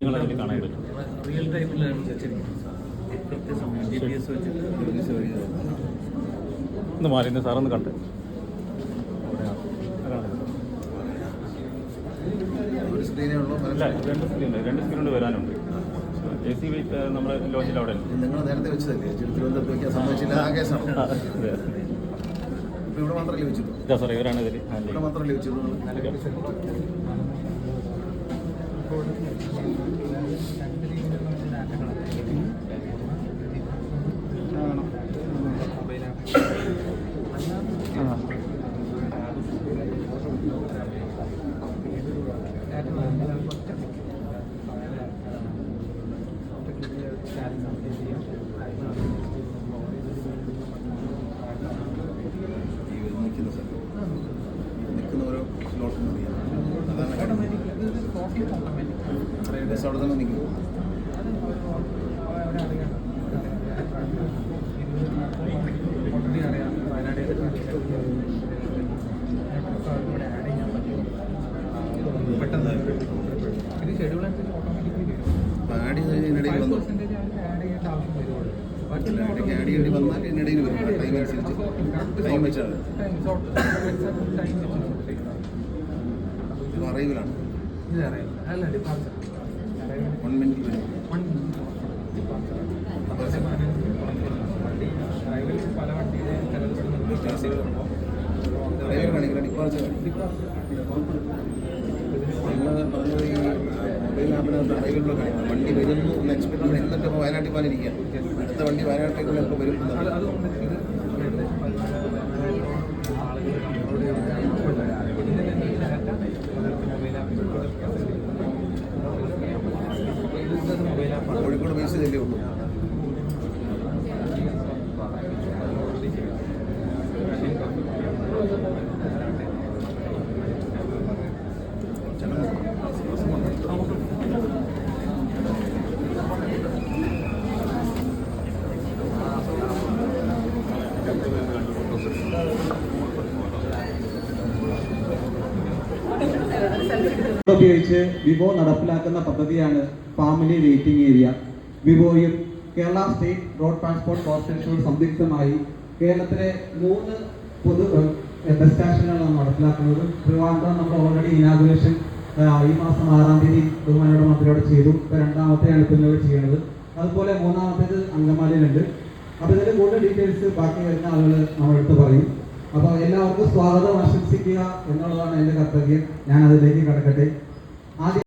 Real ടൈമിലാണ് കൃത്യസമയം GPS വെച്ചിട്ട് ഒന്ന് മാറി സാറൊന്ന് കണ്ട് ഒരു സ്ക്രീനേ ഉള്ളൂ. അല്ല, രണ്ട് സ്ക്രീനുണ്ട് വരാനുണ്ട്. AC വെയിറ്റ് നമ്മുടെ ലോഞ്ചിൽ അവിടെ നിങ്ങൾ നേരത്തെ വെച്ചതല്ലേ തിരുവനന്തപുരത്ത് വയ്ക്കാൻ സമ്മതിച്ചില്ല ആ കേസാണ്. ഇപ്പോൾ ഇവിടെ മാത്രമല്ലേ വെച്ചിട്ടുള്ളൂ? സാറേ ഇവരാണ് ഇതിൽ ഇവിടെ മാത്രമല്ലേ വെച്ചിട്ടുള്ളൂ? നിൽക്കുന്ന ഓരോ സ്ലോട്ടും അറിയാം. അതാണ് അവിടെ തന്നെ നിൽക്കും. ആഡ് ചെയ്തതിനിടയിൽ വന്നു ആഡ് ചെയ്യേണ്ടി വന്നാൽ ഇതിനിടയിൽ വരും. ടൈം അനുസരിച്ച് ടൈം വെച്ചാൽ ഇത് അറൈവലാണ്. 1 മിനിറ്റ് വരും. അറൈവൽ കാണിക്കില്ല, ഡിപ്പാർച്ചർ നിങ്ങൾ പറഞ്ഞത് ഈ മൊബൈൽ ആപ്പിനകത്ത് അറൈവലിലോ കാണിക്കണം. വണ്ടി വരുന്നു എന്ന് എക്സ്പെക്ട് ചെയ്ത് എന്നിട്ട് വയനാട്ടിൽ പോകാനിരിക്കുക. അടുത്ത വണ്ടി വയനാട്ടിലേക്ക് ചിലപ്പോൾ വരും. കോഴിക്കോട് ബേസ് ചെയ്തല്ലേ ഉള്ളൂ. ഉപയോഗിച്ച് വിവോ നടപ്പിലാക്കുന്ന പദ്ധതിയാണ് ഫാമിലി വെയിറ്റിംഗ് ഏരിയ. വിവോയും കേരള സ്റ്റേറ്റ് റോഡ് ട്രാൻസ്പോർട്ട് കോർപ്പറേഷനും സംയുക്തമായി കേരളത്തിലെ 3 പൊതു ബസ് സ്റ്റേഷനുകളാണ് നടപ്പിലാക്കുന്നത്. ട്രിവാൻഡ്രം നമ്മൾ ഓൾറെഡി ഇനാഗുറേഷൻ ഈ മാസം 6-ാം തീയതി ബഹുമാനോട് മന്ത്രിയോട് ചെയ്തു. ഇപ്പോൾ 2ാമത്തെയാണ് ഇപ്പോൾ ചെയ്യുന്നത്. അതുപോലെ 3ാമത്തേത് അങ്കമാലിയിലുണ്ട്. അപ്പോൾ ഇതിൻ്റെ കൂടുതൽ ഡീറ്റെയിൽസ് ബാക്കി വരുന്ന ആളുകൾ നമ്മളെടുത്ത് പറയും. അപ്പോൾ എല്ലാവർക്കും സ്വാഗതം ആശംസിക്കുക എന്നുള്ളതാണ് എൻ്റെ കർത്തവ്യം. ഞാൻ അതിലേക്ക് കടക്കട്ടെ. ആദ്യം